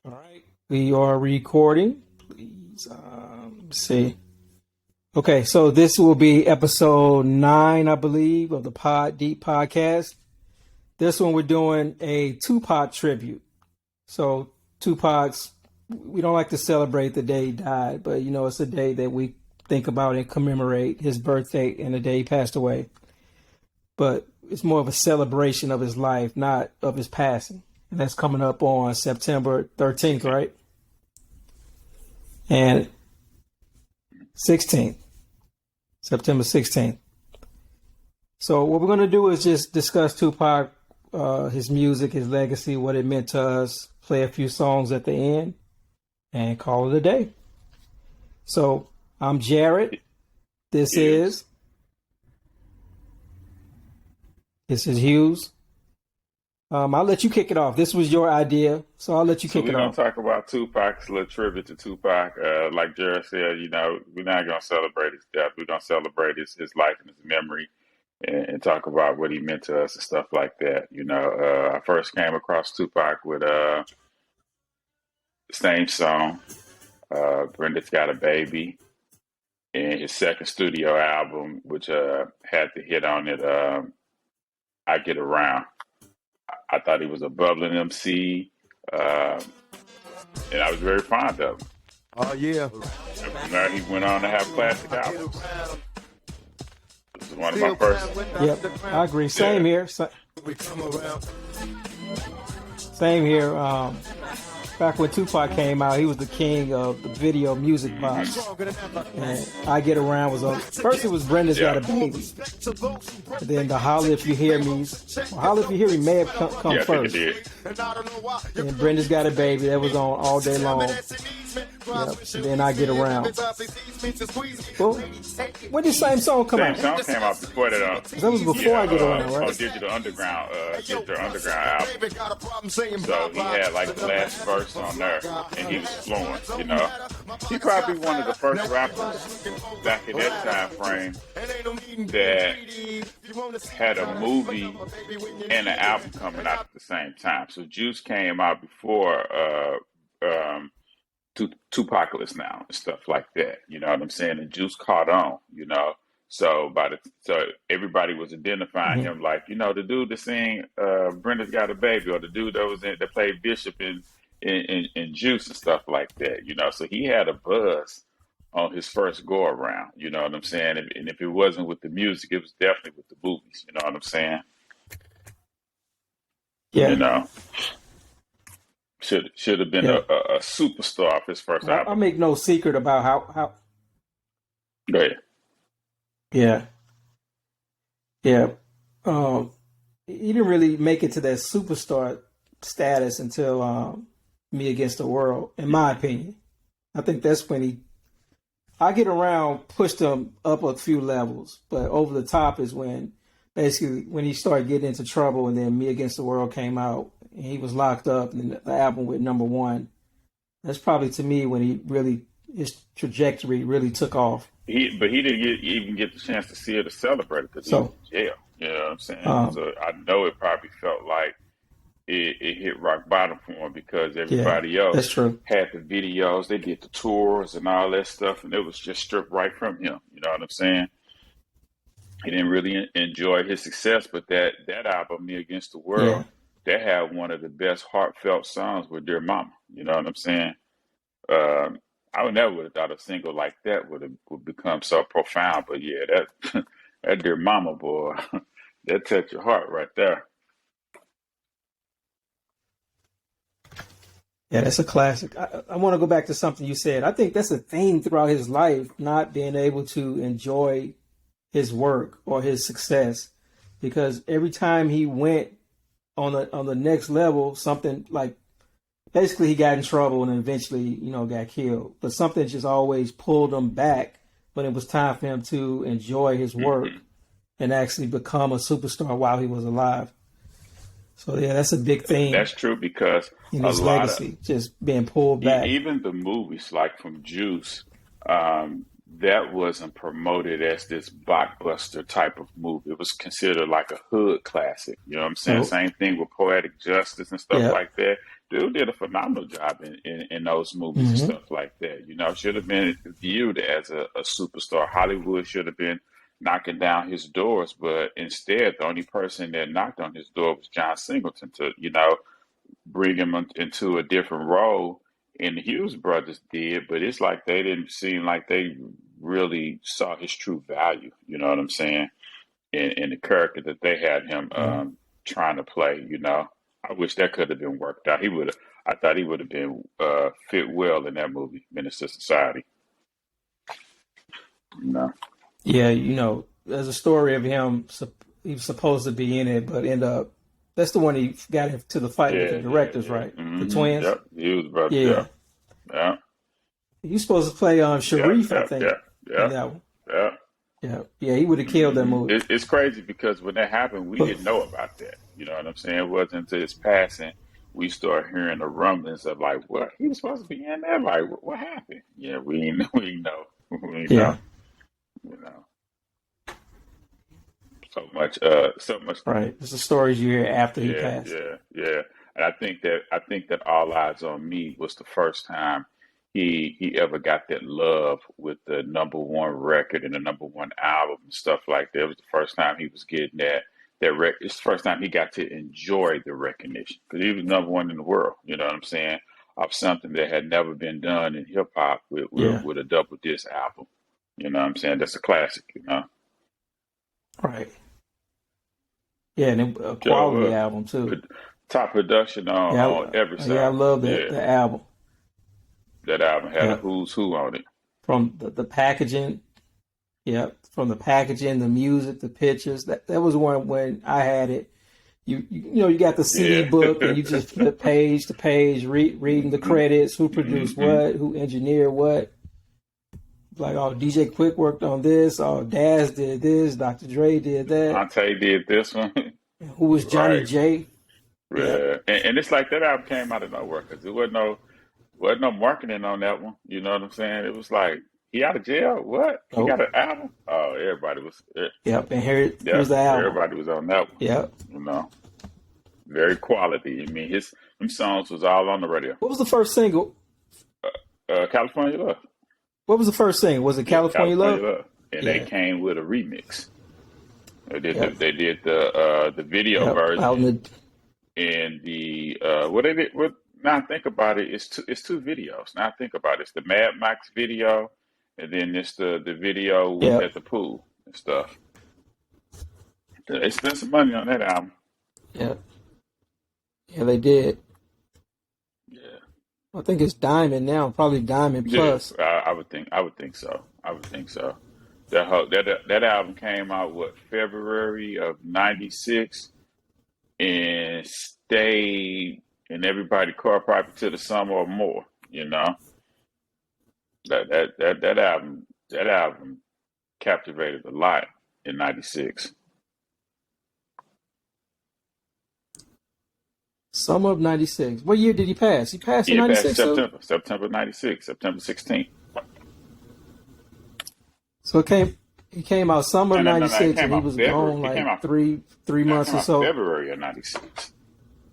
All right, we are recording. Please, see. Okay, so this will be episode 9, I believe, of the Pod Deep podcast. This one we're doing a Tupac tribute. So Tupac's, we don't like to celebrate the day he died, but it's a day that we think about and commemorate his birthday and the day he passed away. But it's more of a celebration of his life, not of his passing. And that's coming up on September 13th, right? And 16th. September 16th. So what we're going to do is just discuss Tupac, his music, his legacy, what it meant to us, play a few songs at the end, and call it a day. So I'm Jared. This is Hughes. I'll let you kick it off. This was your idea, so I'll let you kick it off. We're going to talk about Tupac's little tribute to Tupac. Like Jared said, we're not going to celebrate his death. We're going to celebrate his life and his memory and talk about what he meant to us and stuff like that. I first came across Tupac with the same song, Brenda's Got a Baby, and his second studio album, which had the hit on it, I Get Around. I thought he was a bubbling MC, and I was very fond of him. Oh, yeah. Now he went on to have classic albums. This is one of my first. Yep, I agree. Same here. Same here. Back when Tupac came out, he was the king of the video music box. And I Get Around was on. First, it was Brenda's Got a Baby. And then the Holla If You Hear Me. Well, Holla If You Hear Me may have come first. And Brenda's Got a Baby. That was on all day long. Yep. And then I Get Around. Well, when did the same song come out? Same song came out before that. That was before I Get Around, right? On Digital Underground album. So he had like the last verse on there, and he was flowing. He probably one of the first rappers back in that time frame that had a movie and an album coming out at the same time. So Juice came out before Tupacalypse Now and stuff like that. You know what I'm saying? And Juice caught on. So so everybody was identifying him like, the dude that sang Brenda's Got a Baby, or the dude that played Bishop in Juice and stuff like that. So he had a buzz on his first go around. You know what I'm saying? And if it wasn't with the music, it was definitely with the movies. You know what I'm saying? Yeah. Should have been a superstar of his first album. I make no secret about how. Go ahead. Yeah. He didn't really make it to that superstar status until Me Against the World, in my opinion. I think that's when I Get Around pushed him up a few levels, but Over the Top is when he started getting into trouble, and then Me Against the World came out, and he was locked up, and the album went #1. That's probably, to me, when his trajectory really took off. But he didn't even get the chance to see it or celebrate it because he was in jail. You know what I'm saying? So I know it probably felt like it hit rock bottom for him because everybody else had the videos, they did the tours and all that stuff, and it was just stripped right from him. You know what I'm saying? He didn't really enjoy his success, but that album, Me Against the World, that had one of the best heartfelt songs with Dear Mama. You know what I'm saying? I would never have thought a single like that would become so profound. But yeah, that Dear Mama, boy, that touched your heart right there. Yeah, that's a classic. I want to go back to something you said. I think that's a theme throughout his life, not being able to enjoy his work or his success, because every time he went on the next level, something like, basically he got in trouble and eventually, got killed. But something just always pulled him back when it was time for him to enjoy his work and actually become a superstar while he was alive. So yeah, that's a big thing. That's true, because his legacy just being pulled back. Even the movies, like from Juice, that wasn't promoted as this blockbuster type of movie. It was considered like a hood classic. You know what I'm saying? Nope. Same thing with Poetic Justice and stuff Yep. like that. Dude did a phenomenal job in those movies and stuff like that. You know, should have been viewed as a superstar. Hollywood should have been knocking down his doors, but instead, the only person that knocked on his door was John Singleton to, you know, bring him into a different role. And the Hughes brothers did, but it's like they didn't seem like they really saw his true value. You know what I'm saying? In the character that they had him trying to play. You know, I wish that could have been worked out. I thought he would have been fit well in that movie, Minister Society. You know. Yeah, you know, there's a story of him. He was supposed to be in it, but end up. That's the one he got to the fight with the directors, right? The twins. Yep, he was brother. Yeah. He was supposed to play Sharif, I think. Yeah. In that one. Yeah. Yeah. He would have killed that movie. It's crazy because when that happened, we didn't know about that. You know what I'm saying? It wasn't until his passing we started hearing the rumblings of like, what, he was supposed to be in there? Like, what happened? Yeah, we know. We know. You know. So much. Right. It's the stories you hear after he passed. Yeah. And I think that All Eyez on Me was the first time he ever got that love with the #1 record and the #1 album and stuff like that. It was the first time he was getting that record. It's the first time he got to enjoy the recognition because he was #1 in the world. You know what I'm saying? Of something that had never been done in hip hop with a double disc album. You know what I'm saying? That's a classic. You know. Right. Yeah, and a quality album too. Top production on every side. Yeah, I love that the album. That album had a who's who on it. From the packaging, from the packaging, the music, the pictures. That was one when I had it. You know, you got the CD book and you just flip page to page, reading the credits, who produced what, who engineered what. Like, oh, DJ Quick worked on this. Oh, Dayz did this. Dr. Dre did that. Monte did this one. Who was Johnny J? Yeah. And it's like that album came out of nowhere because there wasn't no marketing on that one. You know what I'm saying? It was like, he out of jail? What? He got an album? Oh, everybody was. Yep, and here's the album. Everybody was on that one. Yep. You know, very quality. I mean, them songs was all on the radio. What was the first single? California Love. What was the first thing? Was it California Love? And they came with a remix. They did the video version and the what they did. Now I think about it, it's two videos. Now I think about it, it's the Mad Max video, and then it's the video at the pool and stuff. They spent some money on that album. Yeah, they did. I think it's Diamond now, probably Diamond Plus. I would think so. That album came out February of '96, and stayed in everybody's car probably to the summer or more. You know, that album captivated a lot in '96. Summer of '96. What year did he pass? He passed in '96. September '96, September 16th. So he came out summer of '96, and he was gone like three months or so. February of '96.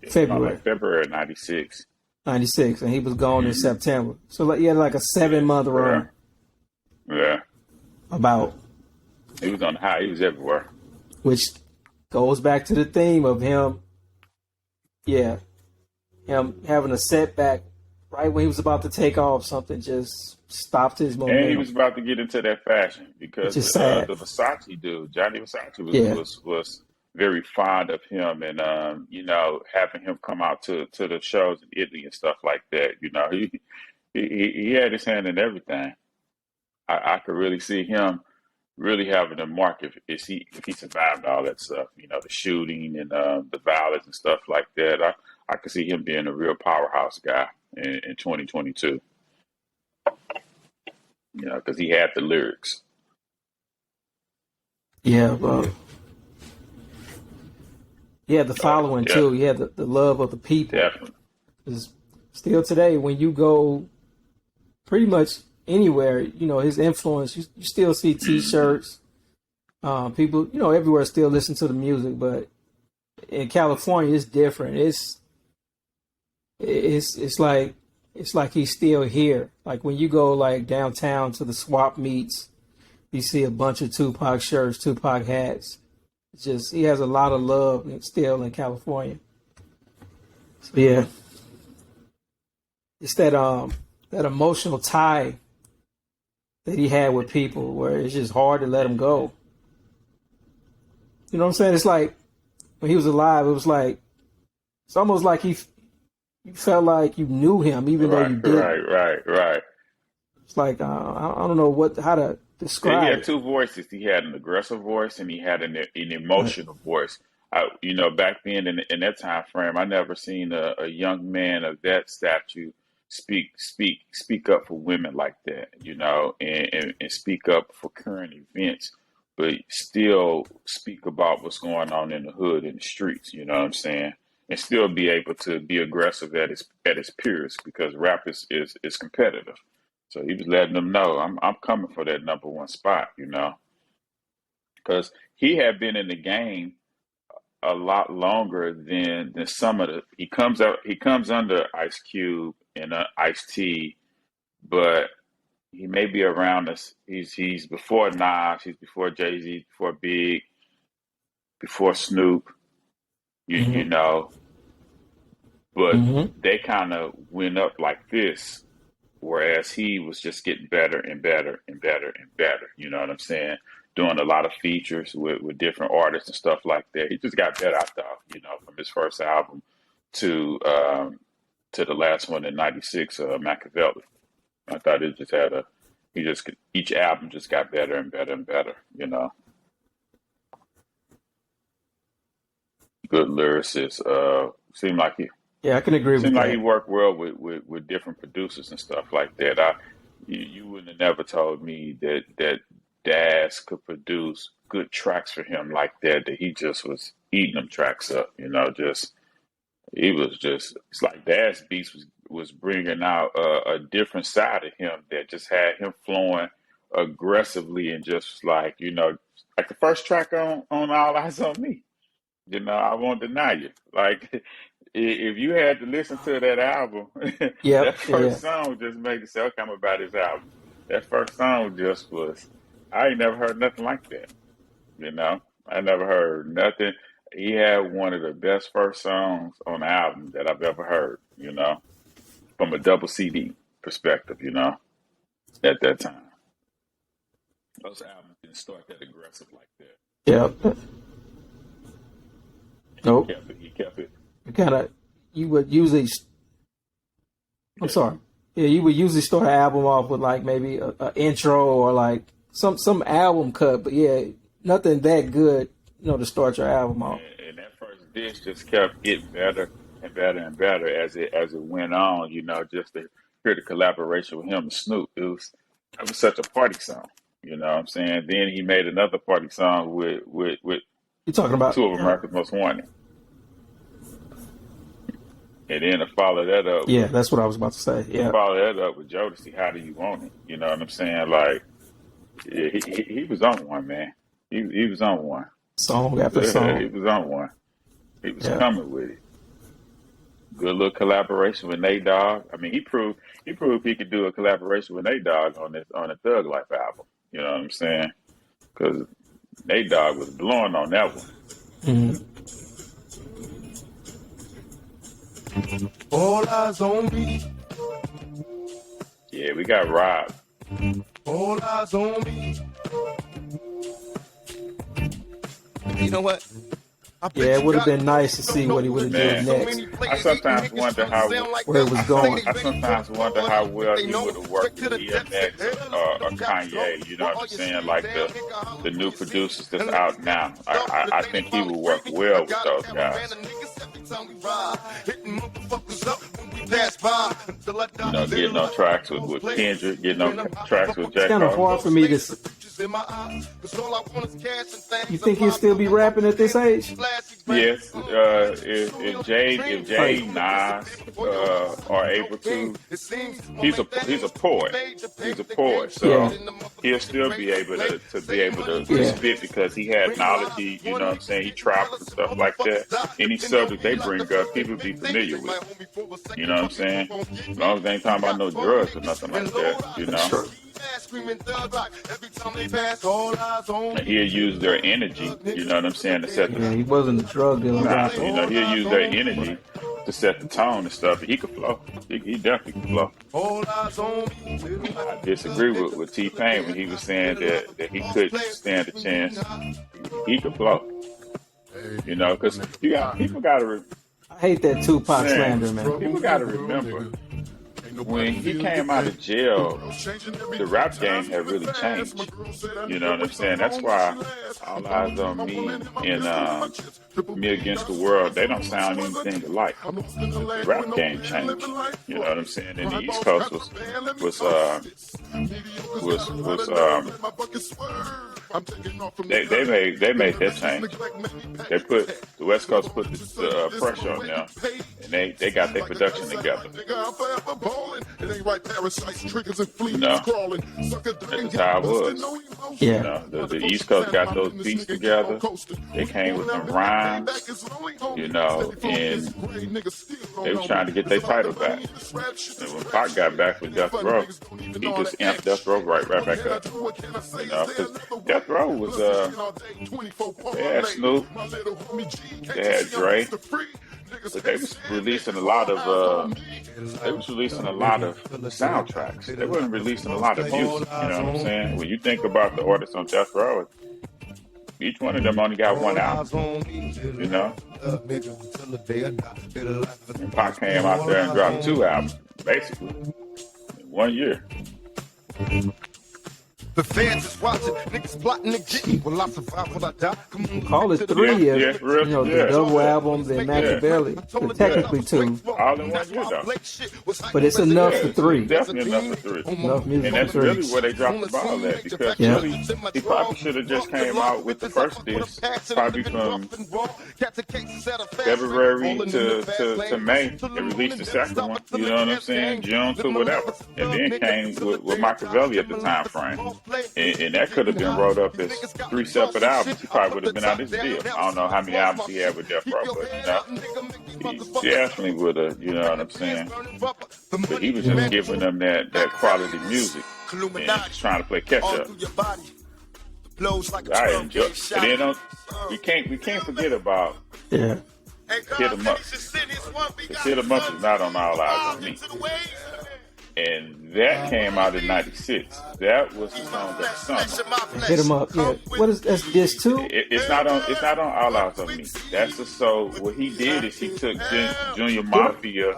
February of '96. '96, and he was gone in September. So he had like a 7-month run. Yeah. About. He was on high. He was everywhere. Which goes back to the theme of him. Yeah, him having a setback right when he was about to take off, something just stopped his momentum. And he was about to get into that fashion because the Versace dude, Johnny Versace, was very fond of him, and you know, having him come out to the shows in Italy and stuff like that. You know, he had his hand in everything. I could really see him really having a mark if he survived all that stuff, you know, the shooting and the violence and stuff like that. I could see him being a real powerhouse guy in 2022. You know, because he had the lyrics. Yeah, well, he had the following too. He had the love of the people. Definitely. Because still today, when you go, pretty much anywhere, his influence, you still see T-shirts. People, everywhere still listen to the music, but in California, it's different. It's like he's still here. Like when you go like downtown to the swap meets, you see a bunch of Tupac shirts, Tupac hats. It's just he has a lot of love still in California. So yeah, it's that emotional tie that he had with people, where it's just hard to let him go. You know what I'm saying? It's like when he was alive, it was like it's almost like you felt like you knew him, even though you didn't. Right. It's like I don't know how to describe. He had two voices. He had an aggressive voice and he had an emotional voice. Back then in that time frame, I never seen a young man of that stature speak up for women like that, and speak up for current events, but still speak about what's going on in the hood, in the streets. You know what I'm saying? And still be able to be aggressive at his peers, because rap is competitive. So he was letting them know, I'm coming for that number one spot, because he had been in the game a lot longer than some of the. He comes under Ice Cube and Ice-T, but he may be around us. He's before Nas, he's before Jay-Z, before Big, before Snoop. You know, but they kind of went up like this, whereas he was just getting better and better and better and better. You know what I'm saying? Doing a lot of features with different artists and stuff like that. He just got better, I thought, from his first album to the last one in '96, Machiavelli. I thought it just had each album just got better and better and better, Good lyricist. Seemed like he. Yeah, I can agree with that. Seemed like he worked well with different producers and stuff like that. You wouldn't have never told me that Dayz could produce good tracks for him like that he just was eating them tracks up, it's like Dayz Beats was bringing out a different side of him that just had him flowing aggressively and just like, like the first track on All Eyez on Me, I won't deny you. Like, if you had to listen to that album, that first song just made you say, okay, I'm about his album. That first song just was, I ain't never heard nothing like that. I never heard nothing. He had one of the best first songs on the album that I've ever heard, from a double CD perspective, at that time. Those albums didn't start that aggressive like that. Yeah. Nope. He kept it. You would usually, I'm sorry. Yeah, you would usually start an album off with like maybe an intro or like some album cut, but yeah, nothing that good, to start your album off. And that first disc just kept getting better and better and better as it went on, just to hear the collaboration with him and Snoop. It was such a party song, you know what I'm saying? Then he made another party song with you're talking about two of America's Most Wanted. And then to follow that up. Yeah, that's what I was about to say. Yeah. Follow that up with Jodeci, How Do You Want It? You know what I'm saying? Like, yeah, he was on one, man. He was on one. Song after song. He was on one. He was coming with it. Good little collaboration with N.I.G.G.A.Z. I mean, he proved he could do a collaboration with N.I.G.G.A.Z on the Thug Life album. You know what I'm saying? Because N.I.G.G.A.Z was blowing on that one. All eyes on me. Yeah, we got robbed. All eyes on me. You know what? Yeah, it would have been nice to see what he would have done next. I sometimes wonder where it was going. I sometimes wonder how well he would have worked with DMX or Kanye. You know what I'm saying? Like the new producers that's out now. I think he would work well with those guys. Getting on tracks with Kendrick, getting on tracks with J. It's kind of hard for me to. You think he'll still be rapping at this age? Yes. If Jay Nas are able to, he's a poet. He's a poet, so he'll still be able to spit because he has knowledge. He, you know what I'm saying, he travels and stuff like that. Any subject they bring up, people be familiar with. You know what I'm saying? As long as they ain't talking about no drugs or nothing like that, you know. And he'll use their energy, you know what I'm saying, to set the he wasn't a drug dealer. you know, he'll use their energy to set the tone and stuff. He could flow. He definitely could flow. I disagree with T-Pain when he was saying that he couldn't stand a chance. He could flow. You know, because people got to. I hate that Tupac slander, man. People got to remember, when he came out of jail, the rap game had really changed. You know what I'm saying? That's why All Eyez on Me and Me Against the World, they don't sound anything alike. The rap game changed. You know what I'm saying? And the East Coast they made that change. The West Coast put the pressure on them, and they got their production together. You know, that's how it was. Yeah. You know, the East Coast got those beats together. They came with some rhymes, you know, and they were trying to get their title back. And when Pac got back with Death Row, he just amped Death Row right back up. You know, because Death Row was they had Snoop, they had Dre, but they was releasing a lot of soundtracks. They wasn't releasing a lot of music. You know what I'm saying? When you think about the artists on Death Row, each one of them only got one album. You know, and Pac came out there and dropped 2 albums, basically, in 1 year. The fans is watching, niggas plotting to get me. Will I survive? Will I die? Come on, call it 3 years. You know, the double album, the Machiavelli. Technically 2. All in 1 year, though. But it's enough for 3. Definitely enough for 3. Enough music and that's for 3. really where they dropped the ball at, because really, he probably should have just came out with the first disc, probably from February to May, and released the second one. You know what I'm saying? June to whatever, and then came with Machiavelli at the time frame. And that could have been wrote up as 3 separate albums. He probably would have been out his deal. I don't know how many albums he had with Death Row, but you know, he definitely would have. You know what I'm saying? But he was just giving them that quality music and just trying to play catch up. I enjoy it. And then we can't forget about Hit 'Em Up. Hit 'Em Up is not on All Eyez on Me. And that came out in '96. That was the song of the summer. Hit 'Em Up, yeah. What is that's disc 2? It's not on All Eyez on Me. That's the what he did is he took Junior Mafia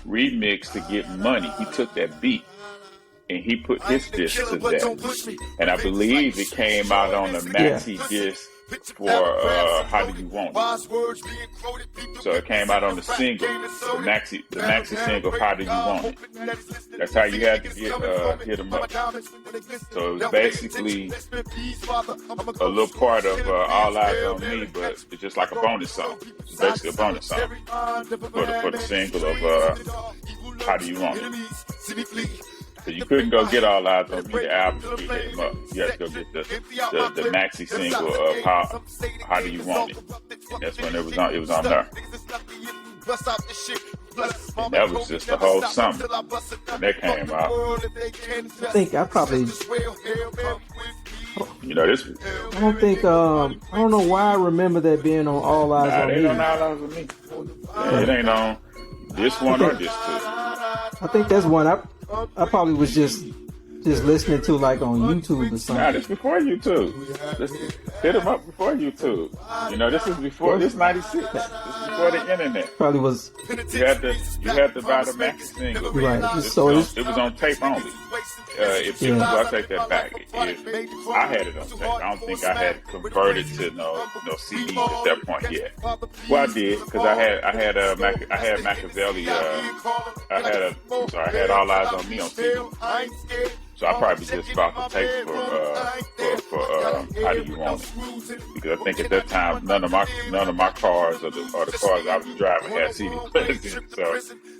remix to get money. He took that beat and he put his disc to that. And I believe it came out on the maxi disc for How Do You Want It. So it came out on the single, the maxi single, How Do You Want It. That's how you had to get Hit 'Em Up. So it was basically a little part of All Eyez on Me, but it's just like a bonus song. It's basically a bonus song for the single of How Do You Want It. So you couldn't go get All Eyez on Me, the album, to get Hit 'Em Up. You had to go get the maxi single of How Do You Want It. And that's when it was on there. And that was just the whole summer when that came out. I think I probably, you know, this. I don't think, I don't know why I remember that being on All Eyez on Me. It ain't on All Eyez on Me. Yeah, it ain't on this one or this 2. I think that's one I probably was just listening to like on YouTube or something. Nah, this before YouTube. This Hit 'Em Up before YouTube. You know, this is before this '96. This is before the internet. Probably was. You had to buy the maxi single. Right. It was on tape only. I take that back. If I had it on tape, I don't think I had converted to no CDs at that point yet. Well, I did, because I had Machiavelli. I had All Eyez on Me on CD. So I probably just bought the tape for for How Do You Want It, because I think at that time none of my cars or the cars I was driving had CD players in it.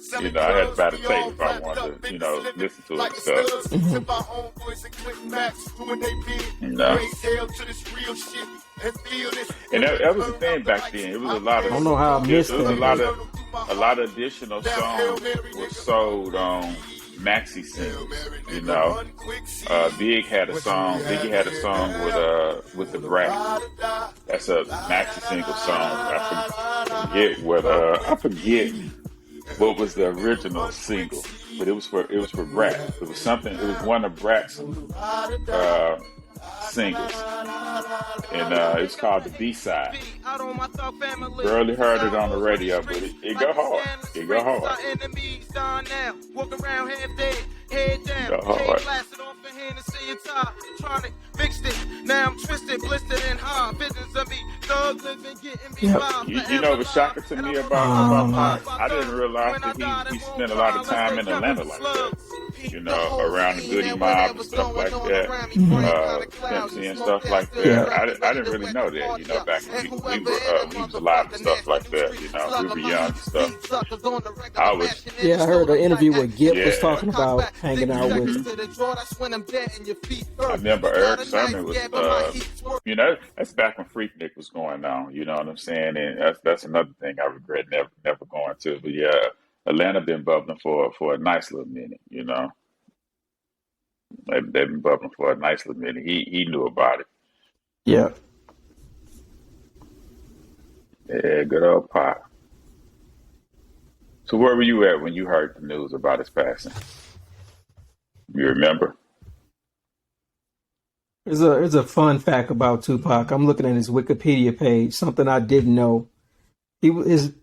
So I had to buy the tape if I wanted to listen to it and stuff. And that was the thing back then. It was a lot of. I don't know how I missed it. It was that. a lot of additional songs were sold on maxi singles. Biggie had a song with the Brat. That's a maxi single song. I forget what was the original single, but it was for Brat. It was one of Brat's singles, and it's called the B-side. Barely heard it on the radio, but it go hard. It go hard. Go hard. You know what's shocking to me about Pac? I didn't realize that he spent a lot of time in Atlanta like that. Around the Goody Mob and stuff like that, Pimp and stuff like that. Yeah. I didn't really know that. Back when we was alive and stuff like that. We were young and stuff. I heard an interview where Gip was talking about hanging out with him. I remember Eric Sermon was, that's back when Freaknik was going on. You know what I'm saying? And that's another thing I regret never going to. But yeah. Atlanta been bubbling for a nice little minute, They've been bubbling for a nice little minute. He knew about it. Yeah. Yeah, good old Pac. So where were you at when you heard the news about his passing? You remember? There's a fun fact about Tupac. I'm looking at his Wikipedia page. Something I didn't know. His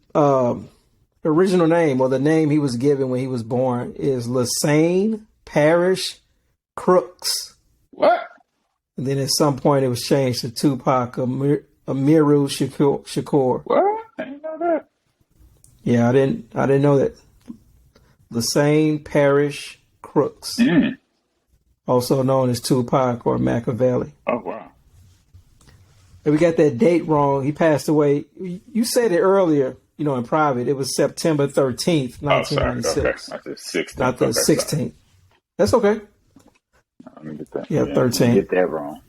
original name, or the name he was given when he was born, is Lassane Parish Crooks. What? And then at some point it was changed to Tupac Amaru Shakur. What? I didn't know that. Yeah, I didn't know that. Lassane Parish Crooks. Also known as Tupac or Machiavelli. Oh, wow. And we got that date wrong. He passed away. You said it earlier, in private. It was September 13th, 1996. Okay. I said 16th. Not the 16th. Sorry. That's okay. Let me get that. Yeah, 13. Get that wrong.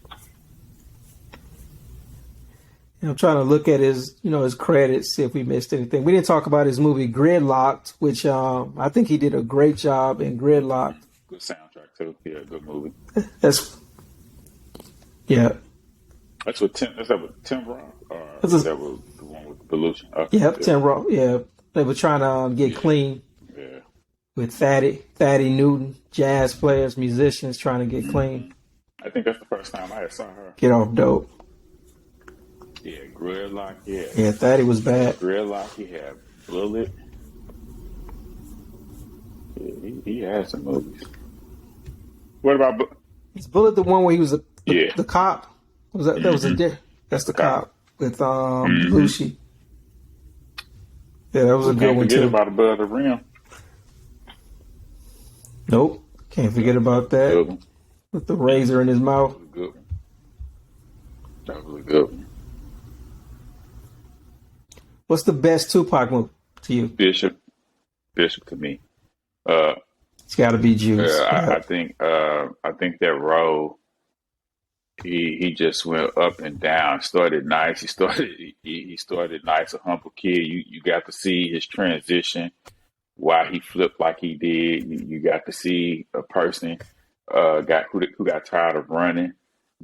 I'm trying to look at his credits, see if we missed anything. We didn't talk about his movie Gridlocked, which I think he did a great job in Gridlocked. Good soundtrack too. Yeah, good movie. That's with Tim Roth? Or is that was the one with Belushi? Okay. Yeah, Tim Roth. Yeah, they were trying to get clean. Yeah. With Thaddy Newton, jazz players, musicians trying to get clean. I think that's the first time I saw her. Get off dope. Yeah, Gridlock. Yeah. Yeah, Thaddy was bad. Gridlock. He had Bullet. Yeah, he had some movies. What about is Bullet the one where he was the cop? Was that was that's the cop with Belushi. Yeah, that was a good one too. Can't forget about Above the Rim. Nope, can't forget about that. With the razor in his mouth. That was a good one. What's the best Tupac movie to you? Bishop to me. It's got to be Juice. I think that role. He just went up and down. Started nice. He started nice, a humble kid. You got to see his transition, why he flipped like he did. You got to see a person who got tired of running,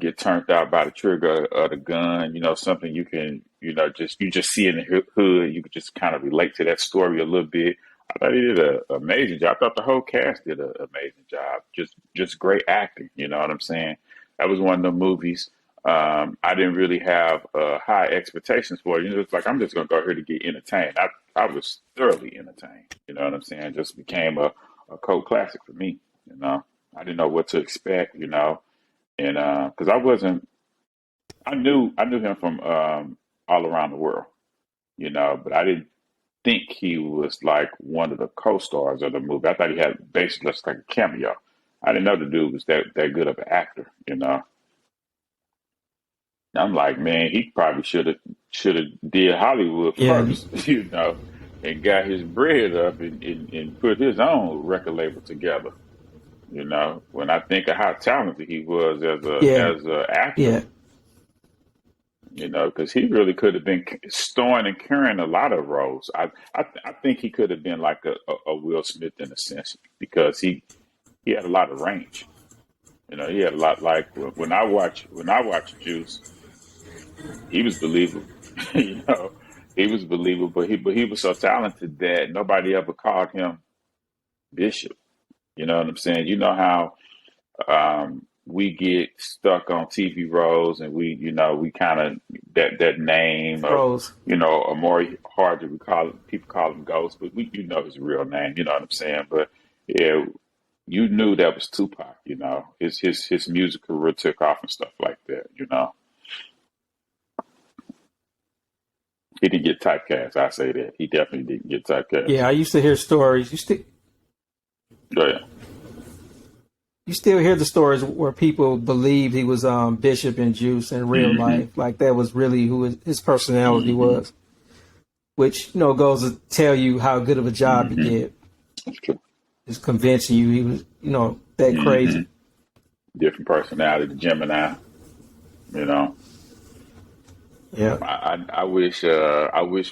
get turned out by the trigger of the gun. Something you can just see in the hood. You could just kind of relate to that story a little bit. I thought he did an amazing job. I thought the whole cast did an amazing job. Just great acting. You know what I'm saying? That was one of the movies I didn't really have high expectations for. It's like, I'm just going to go here to get entertained. I was thoroughly entertained. You know what I'm saying? It just became a cult classic for me. I didn't know what to expect, and because I knew him from all around the world, but I didn't think he was like one of the co-stars of the movie. I thought he had basically just like a cameo. I didn't know the dude was that good of an actor, I'm like, man, he probably should have did Hollywood first, and got his bread up and put his own record label together. When I think of how talented he was as a actor, because he really could have been starring and carrying a lot of roles. I think he could have been like a Will Smith in a sense because he had a lot of range. He had a lot. Like when I watch Juice, he was believable. He was believable, but he was so talented that nobody ever called him Bishop. You know what I'm saying? You know how we get stuck on TV roles, and we kind of that name Rose. Amari Hardy. People call him Ghost, but his real name. You know what I'm saying? But yeah, you knew that was Tupac. His music career took off and stuff like that. He didn't get typecast. I say that he definitely didn't get typecast. Yeah, I used to hear stories. Go ahead. You still hear the stories where people believed he was Bishop and Juice in real life. Like that was really who his personality was, which goes to tell you how good of a job he did. That's true. Just convincing you he was that crazy. Different personality, the Gemini. Yeah. I wish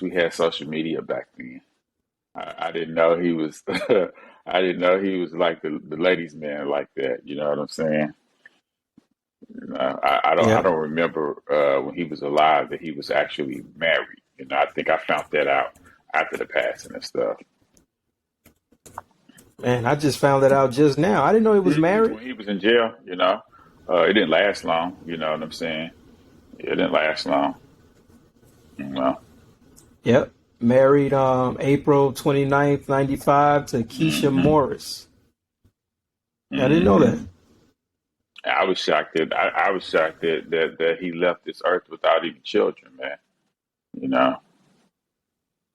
we had social media back then. I didn't know he was. I didn't know he was like the ladies' man like that. You know what I'm saying? I don't remember when he was alive that he was actually married. I think I found that out after the passing and stuff. Man, I just found that out just now. I didn't know he was married. When he was in jail, it didn't last long. You know what I'm saying? It didn't last long. Yep. Married April 29th, 95 to Keisha Morris. I didn't know that. I was shocked that he left this earth without even children, man.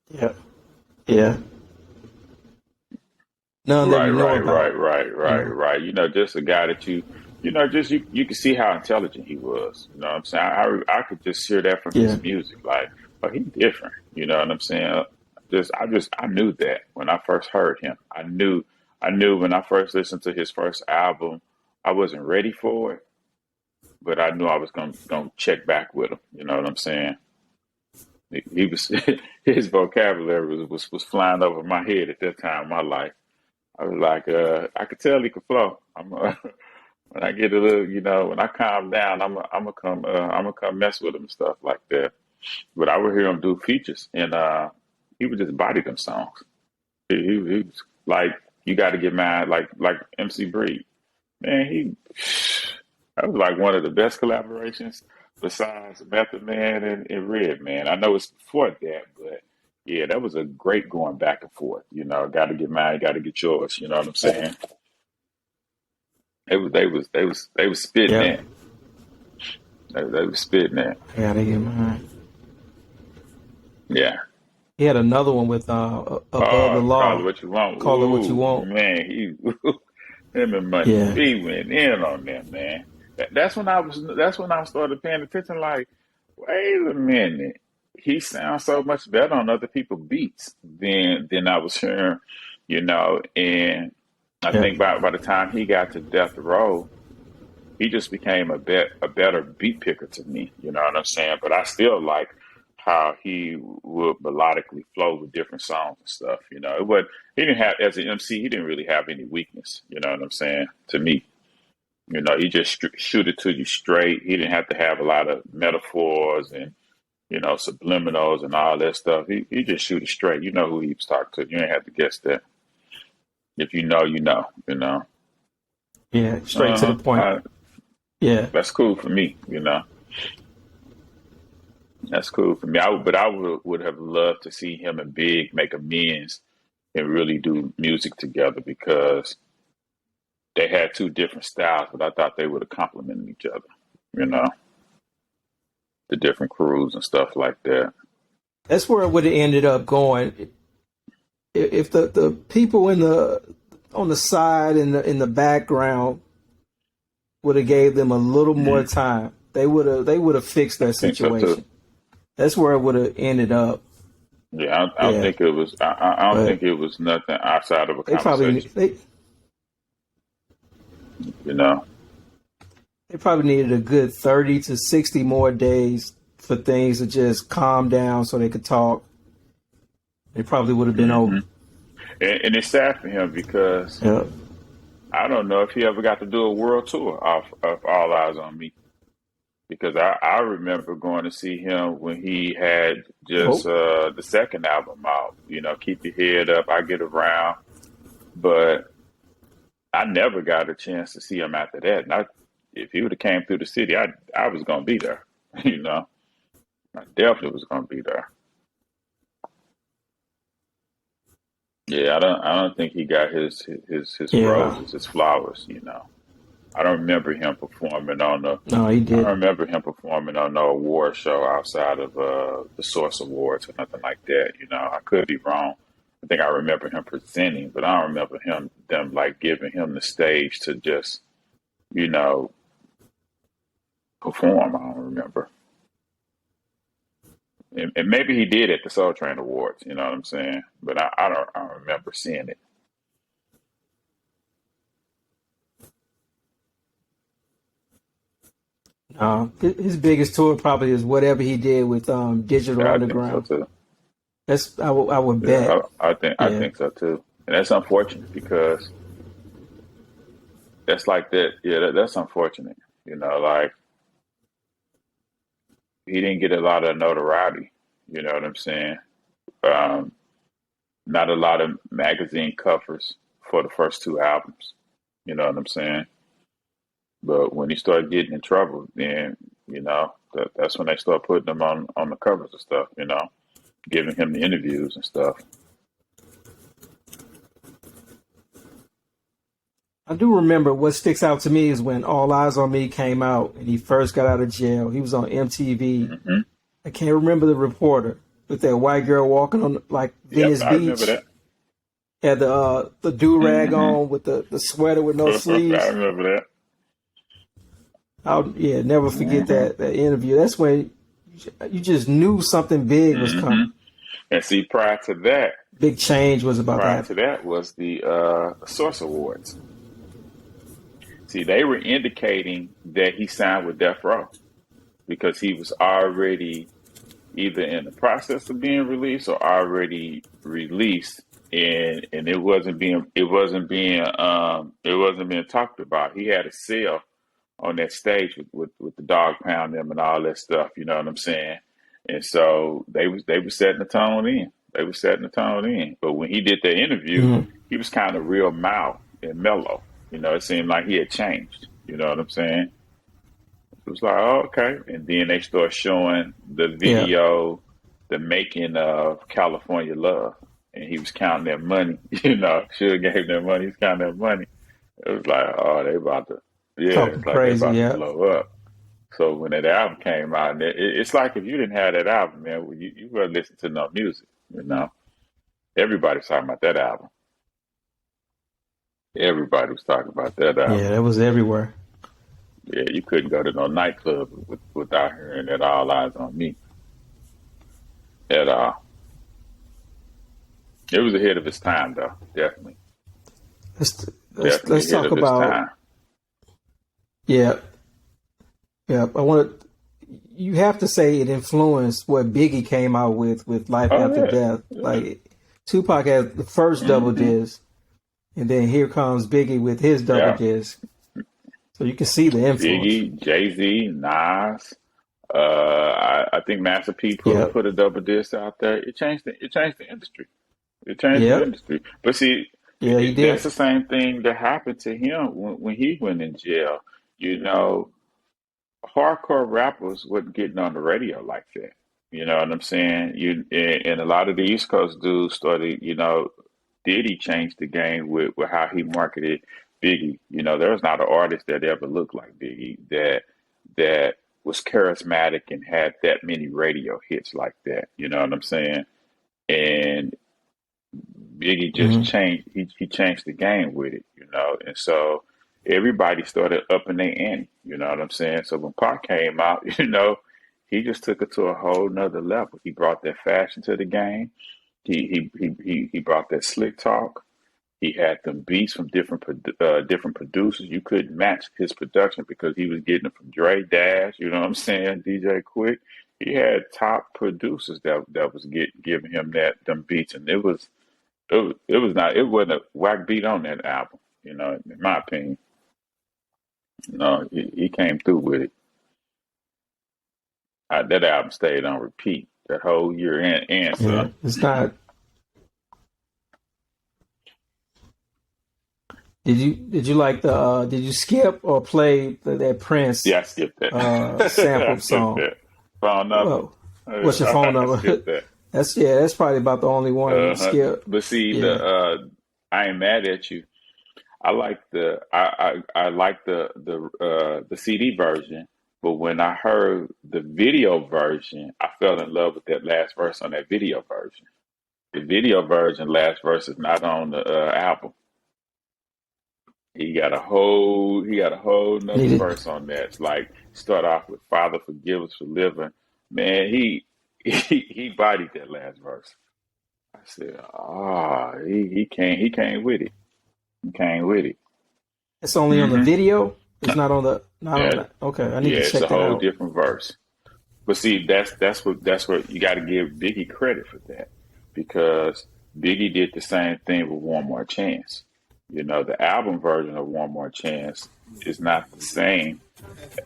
Yeah. Yeah. None that Right. Just a guy that you can see how intelligent he was. You know what I'm saying? I could just hear that from his music. Like, oh, he's different. You know what I'm saying? I knew that when I first heard him. I knew when I first listened to his first album, I wasn't ready for it, but I knew I was gonna check back with him. You know what I'm saying? He was his vocabulary was flying over my head at that time in my life. I was like, I could tell he could flow. When I get a little, when I calm down, I'm gonna come mess with him and stuff like that. But I would hear him do features, and he would just body them songs. He was like, you got to get mad, like MC Breed. Man, that was like one of the best collaborations besides Method Man and Redman. I know it's before that, but yeah, that was a great going back and forth. Got to get mine, got to get yours. You know what I'm saying? They was spitting that. They was spitting that. Gotta get mine. Yeah. He had another one with Above the Law. Call it what you want. Call it what you want. Man, him and Money, he went in on them, man. That's when I started paying attention. Like, wait a minute, he sounds so much better on other people's beats than I was hearing, And I think by the time he got to Death Row, he just became a better beat picker to me. You know what I'm saying? But I still like how he would melodically flow with different songs and stuff. He didn't have, as an MC, he didn't really have any weakness. You know what I'm saying? To me, he just shoot it to you straight. He didn't have to have a lot of metaphors and, subliminals and all that stuff. He just shoot it straight. You know who he was talking to. You ain't have to guess that. If you know, you know. Yeah, straight to the point. That's cool for me, That's cool for me. But I would have loved to see him and Big make amends and really do music together because they had two different styles, but I thought they would have complemented each other, the different crews and stuff like that. That's where it would have ended up going. If the people on the side in the background would have gave them a little more time, they would have fixed that I think so situation. too. That's where it would have ended up. Yeah, I don't think it was. I don't But think it was nothing outside of a they probably conversation. You know. they probably needed a good 30 to 60 more days for things to just calm down so they could talk. It probably would have been over. And it's sad for him because Yeah. I don't know if he ever got to do a world tour of All Eyes on Me. Because I remember going to see him when he had just the second album out. You know, Keep Your Head Up, I Get Around. But I never got a chance to see him after that. And if he would have came through the city, I was going to be there. You know, I definitely was going to be there. Yeah, I don't think he got his roses, his flowers. You know, I don't remember him performing on the. No, he I don't did. remember him performing on no award show outside of the Source Awards or nothing like that. You know, I could be wrong. I think I remember him presenting, but I don't remember them like giving him the stage to just, you know, perform. I don't remember. And maybe he did at the Soul Train Awards. You know what I'm saying? But I don't remember seeing it. His biggest tour probably is whatever he did with Digital Yeah, I Underground. think so too. That's I would bet. Yeah, I think so too. And that's unfortunate because that's like that. Yeah, that's unfortunate. You know, like he didn't get a lot of notoriety. You know what I'm saying? Um, Not a lot of magazine covers for the first two albums. You know what I'm saying? But when he started getting in trouble, then you know that's when they start putting him on the covers and stuff. You know, giving him the interviews and stuff. I do remember what sticks out to me is when All Eyes on Me came out and he first got out of jail. He was on MTV. Mm-hmm. I can't remember the reporter with that white girl walking on like Venice I Beach. remember that. Had the do rag on with the sweater with no sleeves. I remember that. I'll never forget that interview. That's when you just knew something big was coming. And see, prior to that, Big change was about prior that. to that was the Source Awards. See, they were indicating that he signed with Death Row because he was already either in the process of being released or already released, and it wasn't being talked about. He had a cell on that stage with the dog pound them and all that stuff. You know what I'm saying? And so they were setting the tone in. They were setting the tone in. But when he did the interview, he was kind of real mild and mellow. You know, it seemed like he had changed. You know what I'm saying? It was like, oh, okay. And then they start showing the video, the making of California Love. And he was counting their money. You know, Suge gave them money. He's counting their money. It was like, oh, they about to, it's like crazy, they about to blow up. So when that album came out, it's like if you didn't have that album, man, you wouldn't listen to no music. You know, everybody's talking about that album. Everybody was talking about that album. Yeah, that was everywhere. Yeah, you couldn't go to no nightclub without hearing that All Eyes on Me at all. It was ahead of its time, though, definitely. Let's talk about. Yeah. I want to. You have to say it influenced what Biggie came out with Life After Death. Like Tupac had the first double disc, and then here comes Biggie with his double disc. So you can see the influence. Biggie, Jay-Z, Nas. I think Master P put a double disc out there. It changed the industry. It changed the industry. But see, he did. That's the same thing that happened to him when he went in jail. You know, hardcore rappers wasn't getting on the radio like that. You know what I'm saying? And a lot of the East Coast dudes started, you know, Diddy changed the game with how he marketed Biggie. You know, there was not an artist that ever looked like Biggie that was charismatic and had that many radio hits like that. You know what I'm saying? And Biggie just changed. He changed the game with it. You know, and so everybody started upping their ante. You know what I'm saying? So when Pac came out, he just took it to a whole nother level. He brought that fashion to the game. He brought that slick talk. He had them beats from different producers. You couldn't match his production because he was getting it from Dre, Dash. You know what I'm saying? DJ Quick. He had top producers that was giving him them beats, and it wasn't a whack beat on that album. In my opinion, no, he came through with it. That album stayed on repeat that whole year and so. Yeah, it's not. Did you like did you skip or play that Prince? Yeah, I skipped that. Sample song. That. Phone number. Whoa. What's your phone number? That's probably about the only one you skip. But see, I Ain't Mad at You. I like the CD version, but when I heard the video version, I fell in love with that last verse on that video version. The video version last verse is not on the album. He got a whole nother verse on that. It's like start off with Father forgive us for living. Man, he bodied that last verse. I said, he came with it. He came with it. It's only on the video. It's not on the. Okay, I need to check that out. It's a whole different verse. But see, that's what you got to give Biggie credit for that, because Biggie did the same thing with One More Chance. The album version of One More Chance is not the same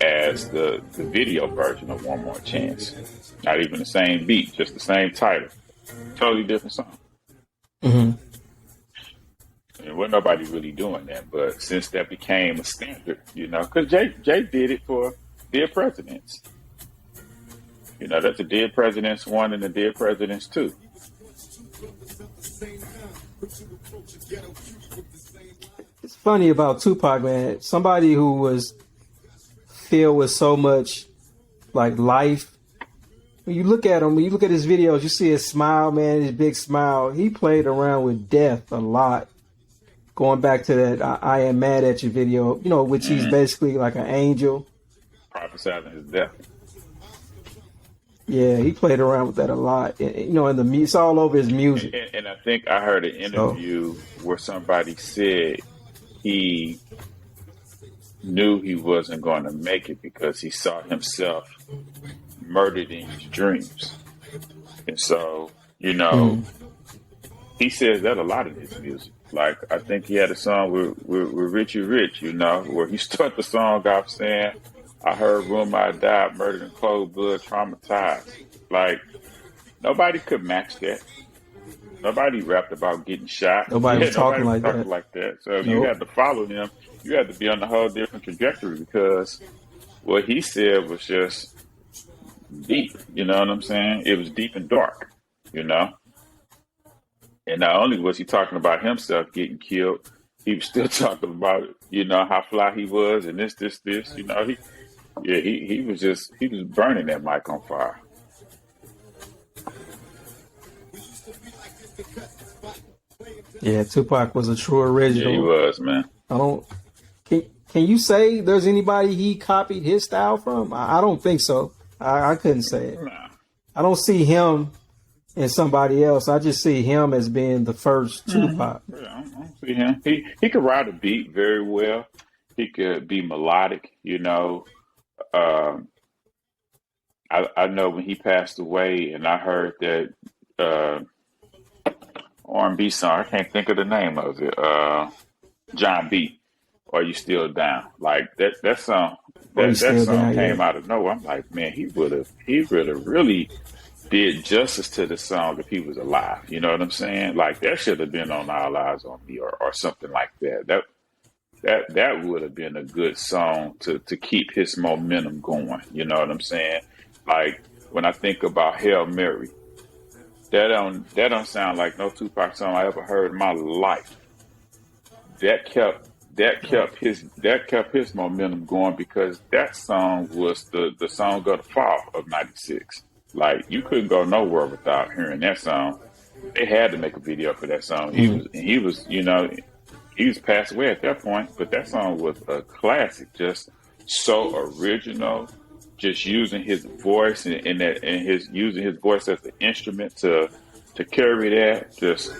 as the video version of One More Chance. Not even the same beat, just the same title. Totally different song. Mm-hmm. And wasn't nobody really doing that, but since that became a standard, because Jay did it for Dead Presidents. That's a Dead Presidents 1 and a Dead Presidents 2. It's funny about Tupac, man. Somebody who was filled with so much like life. When you look at him, when you look at his videos, you see his smile, man, his big smile. He played around with death a lot. Going back to that I Am Mad at You video, which he's basically like an angel. Prophesizing his death. Yeah, he played around with that a lot. And it's all over his music. And I think I heard an interview where somebody said he knew he wasn't going to make it because he saw himself murdered in his dreams. And so, he says that a lot in his music. Like, I think he had a song with Richie Rich, where he started the song off saying, I heard rumor I died, murdered in cold blood, traumatized. Like, nobody could match that. Nobody rapped about getting shot. Nobody was talking like that. So if you had to follow him, you had to be on a whole different trajectory, because what he said was just deep. You know what I'm saying? It was deep and dark, And not only was he talking about himself getting killed, he was still talking about, how fly he was and this. He was burning that mic on fire. Yeah, Tupac was a true original. Yeah, he was, man. Can you say there's anybody he copied his style from? I don't think so. I couldn't say it. Nah. I don't see him and somebody else. I just see him as being the first Tupac. Yeah, I don't see him. He could ride a beat very well. He could be melodic, I know when he passed away, and I heard that R&B song, I can't think of the name of it, John B. Are You Still Down? Like that song, that song came out of nowhere. I'm like, man, he would have really did justice to the song if he was alive. You know what I'm saying? Like, that should have been on All Eyez on Me or something like that. That would have been a good song to keep his momentum going. You know what I'm saying? Like, when I think about Hail Mary, that don't sound like no Tupac song I ever heard in my life. That kept his momentum going, because that song was the song of the fall of '96. Like, you couldn't go nowhere without hearing that song. They had to make a video for that song. He was he was passed away at that point, but that song was a classic, just so original, just using his voice and using his voice as the instrument to carry that. Just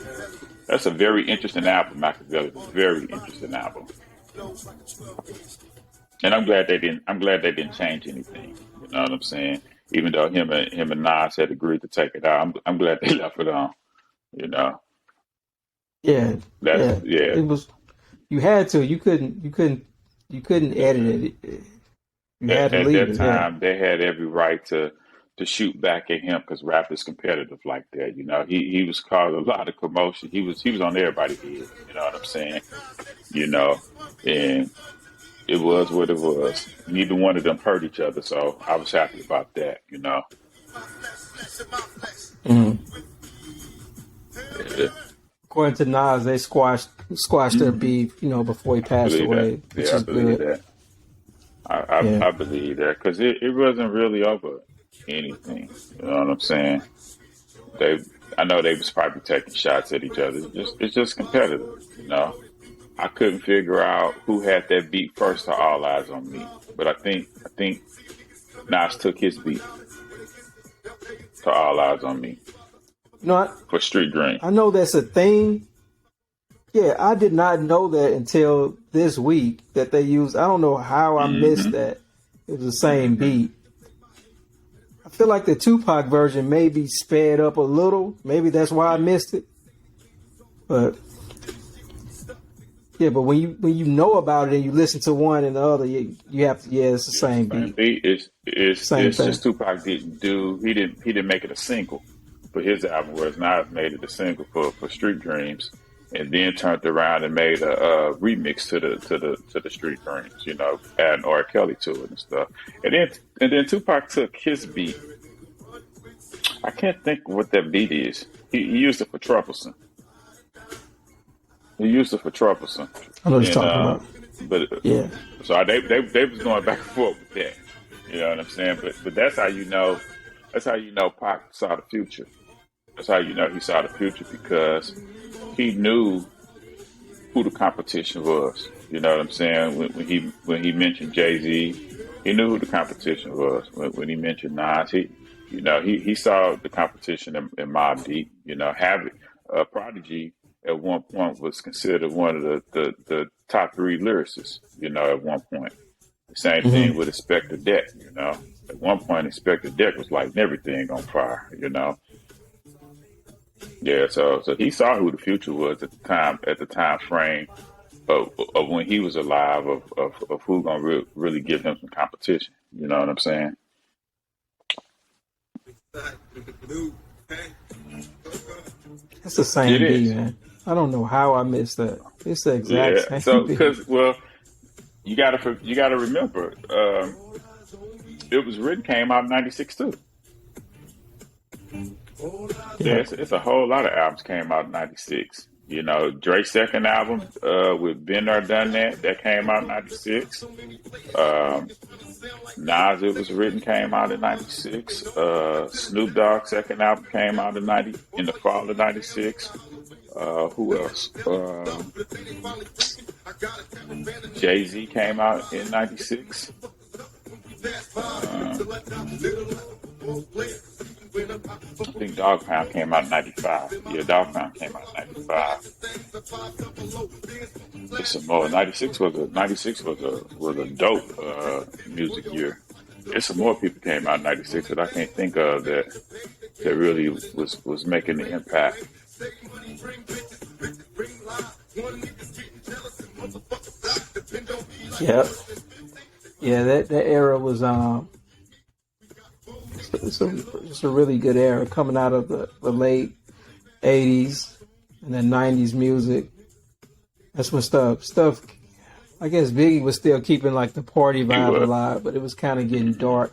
that's a very interesting album, Machiavelli. Very interesting album. And I'm glad they didn't change anything. You know what I'm saying? Even though him and Nas had agreed to take it out, I'm glad they left it on. You know. Yeah. It was. You had to. You couldn't edit it. You had to leave it. At that time, they had every right to shoot back at him because rap is competitive like that. You know, he was causing a lot of commotion. He was on everybody's head. You know what I'm saying? You know, and it was what it was. Neither one of them hurt each other, so I was happy about that. You know. Yeah. According to Nas, they squashed their beef, you know, before he passed away. I believe that. I believe that because it wasn't really over anything. You know what I'm saying? I know they was probably taking shots at each other. It's just competitive. You know, I couldn't figure out who had that beat first to All Eyez on Me, but I think Nas took his beat to All Eyez on Me. No, for Street Dream. I know that's a thing. Yeah, I did not know that until this week that they used. I don't know how I missed that. It was the same beat. I feel like the Tupac version may be sped up a little. Maybe that's why I missed it. But yeah, but when you know about it and you listen to one and the other, you have to. Yeah, it's the same beat. It's just Tupac didn't do. He didn't make it a single for his album, whereas Nas made it a single for Street Dreams, and then turned around and made a remix to the Street Dreams, you know, adding R. Kelly to it and stuff. And then Tupac took his beat. I can't think what that beat is. He used it for Troublesome. I know what you're talking about. But yeah, so they was going back and forth with that. You know what I'm saying? But that's how you know. That's how you know Pac saw the future. That's how you know he saw the future, because he knew who the competition was. You know what I'm saying? When he mentioned Jay-Z, he knew who the competition was. When he mentioned Nas, he saw the competition in Mobb Deep. You know, Prodigy at one point was considered one of the top 3 lyricists. You know, at one point. The same thing with Inspector Deck. You know, at one point Inspector Deck was lighting everything on fire. You know. Yeah, so he saw who the future was at the time frame of when he was alive, of who gonna really give him some competition. You know what I'm saying? It's the same beat, man. I don't know how I missed that. It's the exact same. So because you gotta remember, It Was Written came out in '96 too. Yeah, it's a whole lot of albums came out in '96. You know, Drake's second album with Been There Done That came out in '96. Nas, It Was Written came out in '96. Snoop Dogg's second album came out in the fall of '96. Who else? Jay-Z came out in '96. I think Dog Pound came out in '95. Yeah, Dog Pound came out in '95. There's some more. '96 was a dope music year. There's some more people came out in '96 that I can't think of that really was making the impact. Yep. Yeah, that era was it's a really good era coming out of the late '80s and then '90s music. That's when stuff. I guess Biggie was still keeping like the party vibe alive, but it was kind of getting a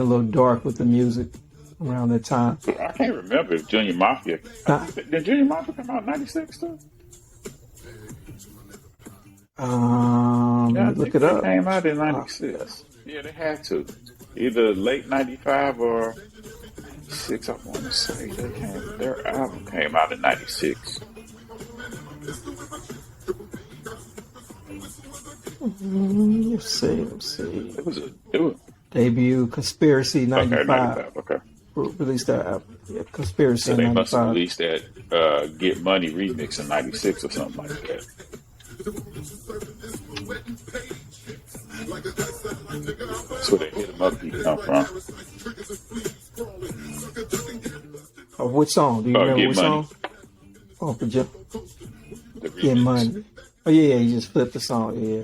little dark with the music around that time. I can't remember if Junior Mafia. Did Junior Mafia come out in '96 too? Look it up. They came out in '96. Yeah, they had to. Either late '95 or '96. I want to say their album came out in '96. Let's see. It was Debut Conspiracy okay. 95. 95. Okay. Released that Conspiracy So in they 95. must have released that Get Money remix in '96 or something like that. That's where they hit him up. He come from. Which song? Do you remember which Money. song? Oh, for Get Money. Oh yeah, you just flipped the song. Yeah.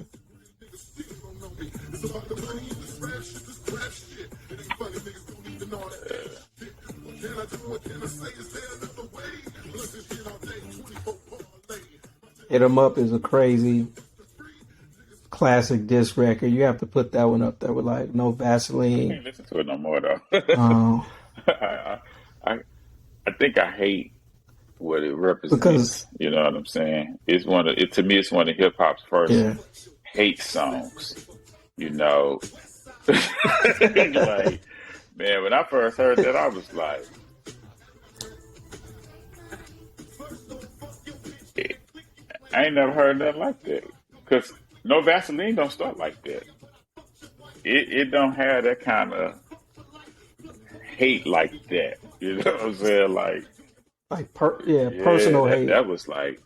Hit 'Em Up is a crazy classic disc record. You have to put that one up there with like No Vaseline. I can't listen to it no more though. I think I hate what it represents. Because, you know what I'm saying? It's to me it's one of hip hop's first hate songs. You know, like, man, when I first heard that, I was like, I ain't never heard nothing like that. Because No Vaseline don't start like that. It don't have that kind of hate like that. You know what I'm saying? Like personal hate. That was like,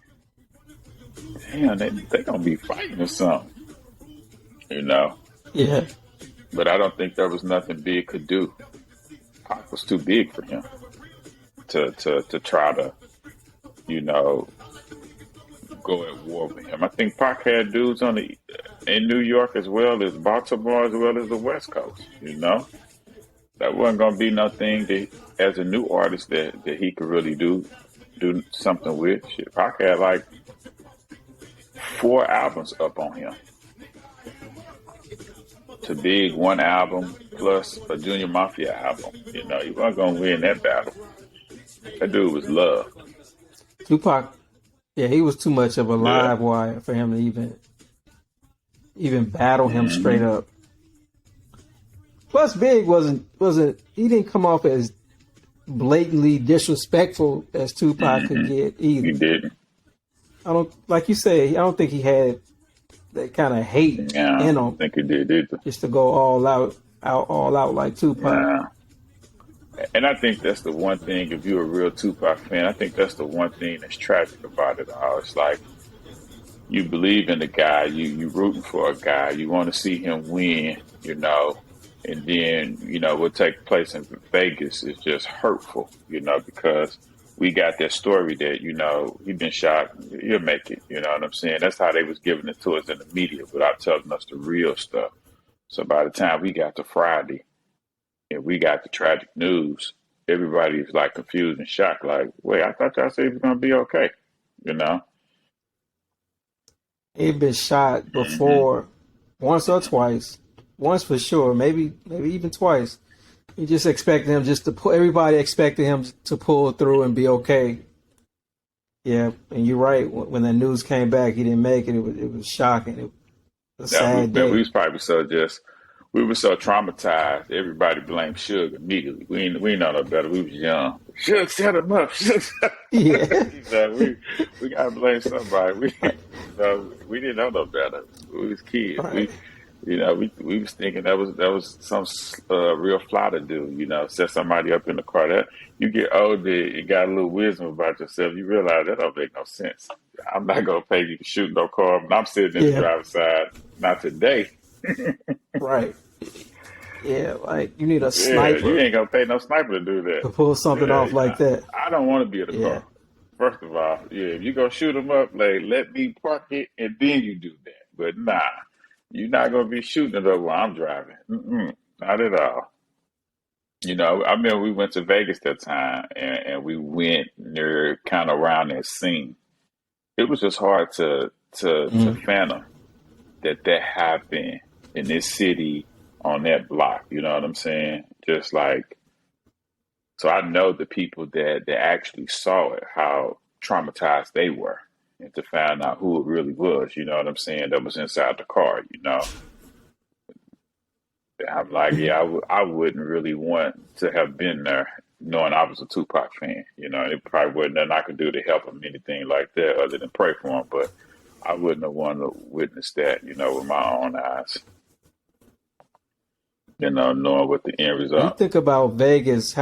damn, they gonna be fighting or something. You know? Yeah. But I don't think there was nothing Big could do. Pac was too big for him to try to, you know, go at war with him. I think Pac had dudes in New York as well as Baltimore as well as the West Coast, you know? That wasn't gonna be nothing that, as a new artist that he could really do something with. Shit, Pac had like 4 albums up on him. To Big, 1 album plus a Junior Mafia album. You know, he wasn't gonna win that battle. That dude was loved. Tupac, he was too much of a live wire for him to even battle him straight up. Plus, Big he didn't come off as blatantly disrespectful as Tupac could get either. He didn't. Like you say, I don't think he had that kind of hate in him. I don't think he did either. Just to go all out like Tupac. Yeah. And I think that's the one thing, if you're a real Tupac fan, I think that's the one thing that's tragic about it all. It's like, you believe in the guy, you rooting for a guy, you want to see him win, you know, and then, you know, what takes place in Vegas is just hurtful, you know, because we got that story that, you know, he been shot, he'll make it, you know what I'm saying? That's how they was giving it to us in the media without telling us the real stuff. So by the time we got to Friday and we got the tragic news, everybody was like confused and shocked, like, wait, I thought y'all said he was going to be okay, you know? He'd been shot before, once or twice. Once for sure, maybe even twice. You just expected him everybody expected him to pull through and be okay. Yeah, and you're right. When the news came back, he didn't make it. It was shocking. It was a sad day. We was probably we were so traumatized. Everybody blamed Suge immediately. We ain't know no better. We was young. Suge set him up. Yeah. We gotta blame somebody. We didn't know no better. We was kids. Right. We was thinking that was some real fly to do. You know, set somebody up in the car. That you get older, you got a little wisdom about yourself. You realize that don't make no sense. I'm not gonna pay you to shoot no car. But I'm sitting in the driver's side. Not today. Right. Yeah, like you need a sniper. You ain't gonna pay no sniper to do that. To pull something off like that. I don't want to be in the car. First of all, if you gonna shoot them up, like let me park it and then you do that. But nah, you're not gonna be shooting it up while I'm driving. Not at all. You know, I remember we went to Vegas that time and we went near kind of around that scene. It was just hard to fathom that happened in this city on that block, you know what I'm saying? Just like, so I know the people that actually saw it, how traumatized they were, and to find out who it really was, you know what I'm saying, that was inside the car, you know? I'm like, I wouldn't really want to have been there knowing I was a Tupac fan, you know, it probably wasn't nothing I could do to help him, anything like that, other than pray for him, but I wouldn't have wanted to witness that, with my own eyes. Knowing what the end result. When you think about Vegas,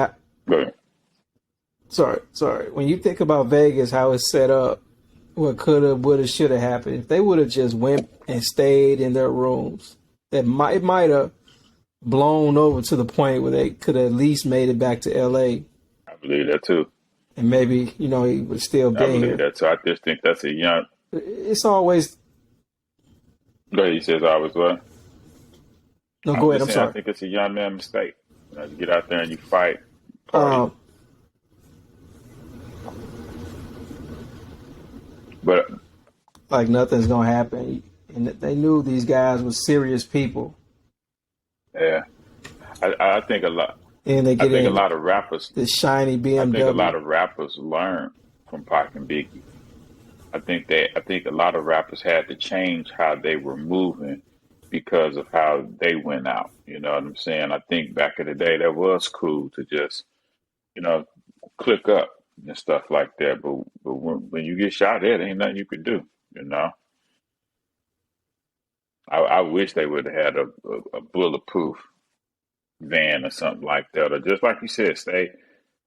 sorry. When you think about Vegas, how it's set up, what could have, would have, should have happened. If they would have just went and stayed in their rooms, it might have blown over to the point where they could have at least made it back to L.A. I believe that too. And maybe, he would still be here. I believe that too. I just think that's a young... It's always... Go ahead, he says always what? No, go ahead, I'm sorry. I think it's a young man mistake. You get out there and you fight. But like nothing's going to happen. And they knew these guys were serious people. Yeah. I think a lot... And they get a lot of rappers... This shiny BMW. I think a lot of rappers learn from Pac and Biggie. I think a lot of rappers had to change how they were moving because of how they went out. You know what I'm saying? I think back in the day that was cool to just, click up and stuff like that. But when you get shot at, ain't nothing you could do. I wish they would have had a bulletproof van or something like that, or just like you said,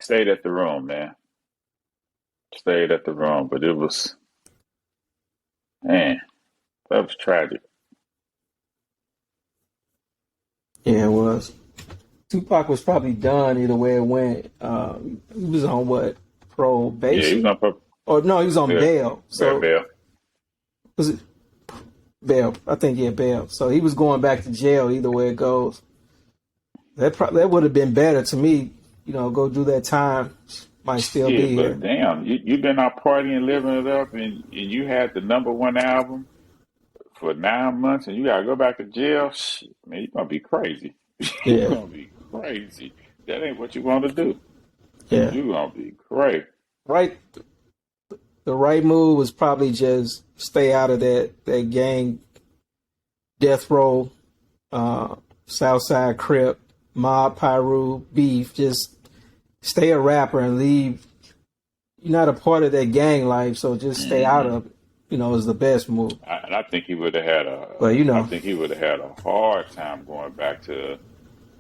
stayed at the room, man. Stayed at the room, but it was, man, that was tragic. Yeah, it was. Tupac was probably done either way it went. He was on what? Probation? Yeah, he was on probation. Or no, he was on bail. So bail. Was it bail? I think bail. So he was going back to jail either way it goes. That would have been better to me. Go do that time. Might still be here. But damn, you've been out partying, living it up, and you had the #1 album for 9 months, and you gotta go back to jail. Shit, man, you're gonna be crazy. Yeah. You're gonna be crazy. That ain't what you want to do. Yeah. You're gonna be crazy. Right. The right move was probably just stay out of that gang, death row, Southside Crip, mob, Pyru, beef. Just stay a rapper and leave. You're not a part of that gang life, so just stay out of it. Is the best move. I think he would have had I think he would have had a hard time going back to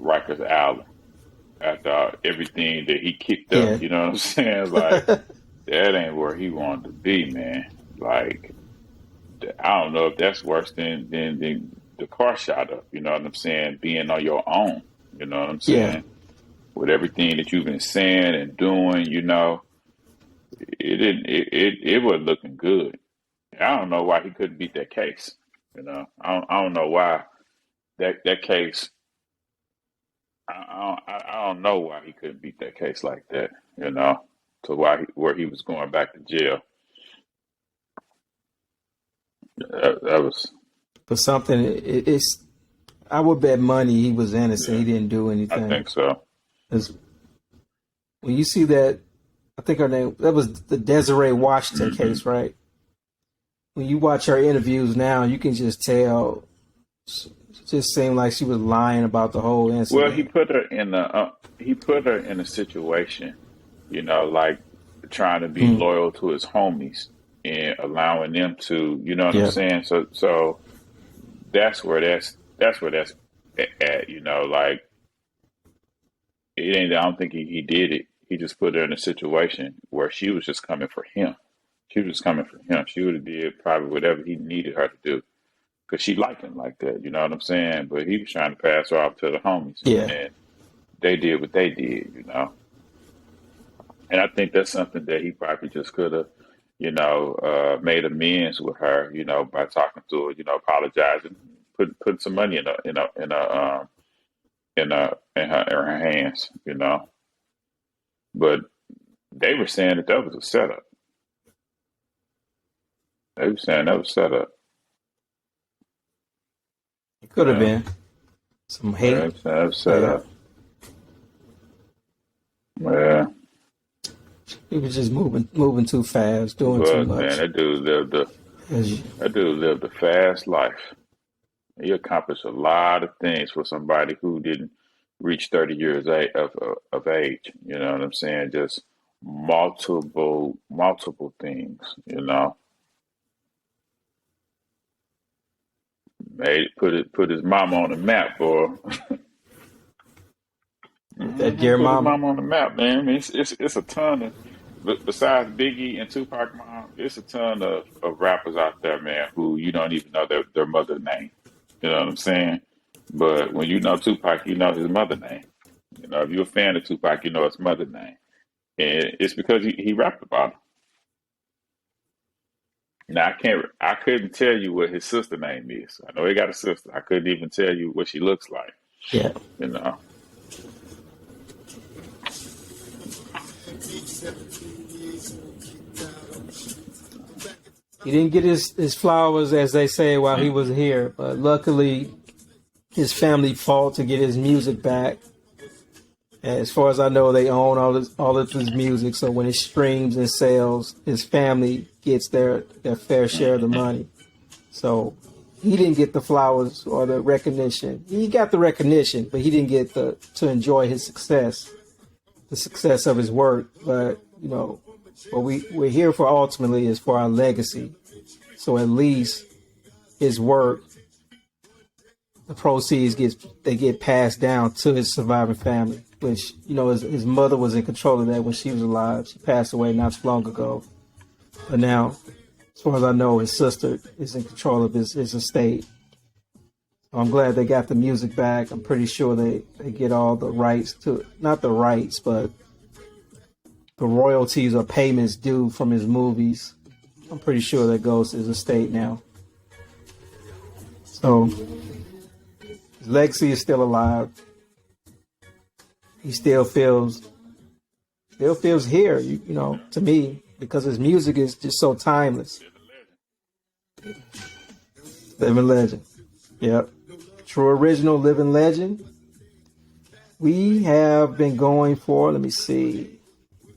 Rikers Island after everything that he kicked up. Yeah. You know what I'm saying? Like that ain't where he wanted to be, man. Like I don't know if that's worse than the car shot up. You know what I'm saying? Being on your own. You know what I'm saying? Yeah. With everything that you've been saying and doing, it wasn't looking good. I don't know why he couldn't beat that case. I don't know why that case. I don't know why he couldn't beat that case like that. To where he was going back to jail. That was for something. It's. I would bet money he was innocent. Yeah. He didn't do anything. I think so. When you see that, I think her name, that was the Desiree Washington case, right? When you watch her interviews now, you can just tell. It just seemed like she was lying about the whole incident. Well, he put her in a situation, like trying to be loyal to his homies and allowing them to, what I'm saying? So that's where that's at, like it ain't. I don't think he did it. He just put her in a situation where she was just coming for him. She was just coming for him. She would have did probably whatever he needed her to do because she liked him like that. You know what I'm saying? But he was trying to pass her off to the homies. Yeah. And they did what they did, And I think that's something that he probably just could have, made amends with her, by talking to her, apologizing, putting some money in her hands, But they were saying that was a setup. They were saying that was set up. It could have been some hate. That was set up. Yeah. He was just moving too fast, doing too much. Man, that dude lived a fast life. He accomplished a lot of things for somebody who didn't reach 30 years of age. You know what I'm saying? Just multiple things, put his mama on the map, boy. That dear put mama. his mama on the map, man. I mean, it's a ton of, besides Biggie and Tupac mom, it's a ton of rappers out there, man, who you don't even know their mother's name. You know what I'm saying? But when you know Tupac, you know his mother name. You know, if you're a fan of Tupac, you know his mother name. And it's because he rapped about her. Now I couldn't tell you what his sister name is. I know he got a sister. I couldn't even tell you what she looks like. Yeah. You know. He didn't get his flowers, as they say, while he was here. But luckily, his family fought to get his music back. As far as I know, they own all of his music. So when it streams and sells, his family gets their fair share of the money. So he didn't get the flowers or the recognition. He got the recognition, but he didn't get to enjoy his success, the success of his work. But, you know, what we're here for ultimately is for our legacy. So at least his work, the proceeds get passed down to his surviving family, which, you know, his mother was in control of that when she was alive. She passed away not too long ago. But now, as far as I know, his sister is in control of his estate. So I'm glad they got the music back. I'm pretty sure they get all the rights to, not the rights, but the royalties or payments due from his movies. I'm pretty sure that goes to his estate now. So his legacy is still alive. He still feels here, you know, to me, because his music is just so timeless. Living legend. Yep. True original living legend. We have been going for, let me see,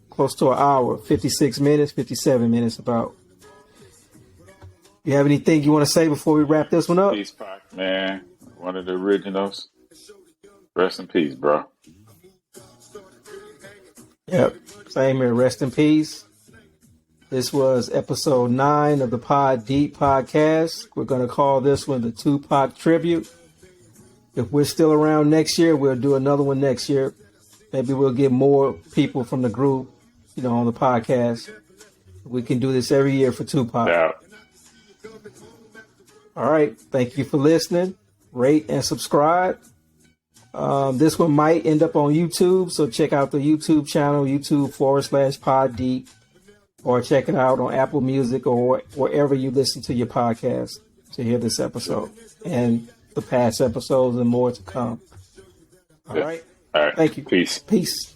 close to an hour, 56 minutes, 57 minutes about. You have anything you want to say before we wrap this one up? Peace, Pac, man. One of the originals. Rest in peace, bro. Yep. Same here. Rest in peace. This was episode 9 of the Pod Deep podcast. We're going to call this one the Tupac Tribute. If we're still around next year, we'll do another one next year. Maybe we'll get more people from the group, you know, on the podcast. We can do this every year for Tupac. Yeah. All right. Thank you for listening. Rate and subscribe. This one might end up on YouTube, so check out the YouTube channel, YouTube.com/Pod Deep, or check it out on Apple Music or wherever you listen to your podcast to hear this episode and the past episodes and more to come. All right. All right. Thank you. Peace. Peace.